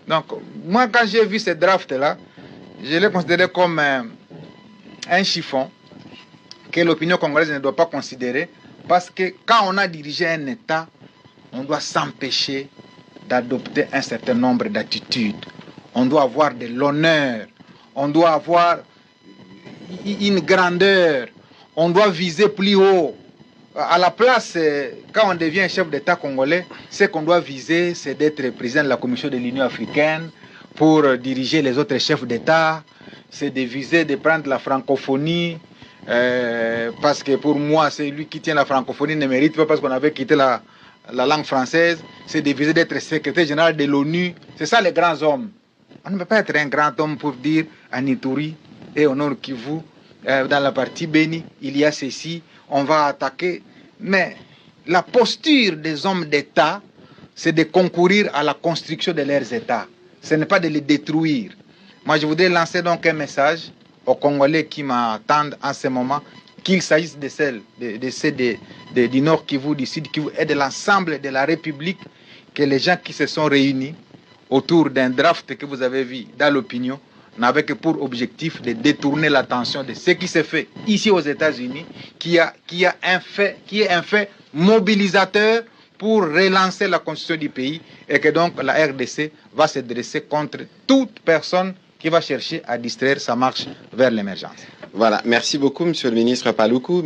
Donc, moi, quand j'ai vu ce draft-là, je l'ai considéré comme un chiffon que l'opinion congolaise ne doit pas considérer, parce que quand on a dirigé un État, on doit s'empêcher d'adopter un certain nombre d'attitudes. On doit avoir de l'honneur, on doit avoir une grandeur, on doit viser plus haut. À la place, quand on devient chef d'État congolais, ce qu'on doit viser, c'est d'être président de la Commission de l'Union africaine pour diriger les autres chefs d'État. C'est de viser de prendre la francophonie, parce que pour moi, c'est lui qui tient la francophonie ne mérite pas parce qu'on avait quitté la langue française. C'est de viser d'être secrétaire général de l'ONU. C'est ça les grands hommes. On ne peut pas être un grand homme pour dire à Nituri et au Nord Kivu, dans la partie Béni, il y a ceci, on va attaquer. Mais la posture des hommes d'État, c'est de concourir à la construction de leurs États. Ce n'est pas de les détruire. Moi, je voudrais lancer donc un message aux Congolais qui m'attendent en ce moment, qu'il s'agisse de ceux du Nord Kivu, du Sud Kivu et de l'ensemble de la République, que les gens qui se sont réunis autour d'un draft que vous avez vu dans l'opinion n'avaient que pour objectif de détourner l'attention de ce qui se fait ici aux États-Unis, qui est un fait mobilisateur pour relancer la constitution du pays, et que donc la RDC va se dresser contre toute personne qui va chercher à distraire sa marche vers l'émergence. Voilà, merci beaucoup, Monsieur le ministre Paluku.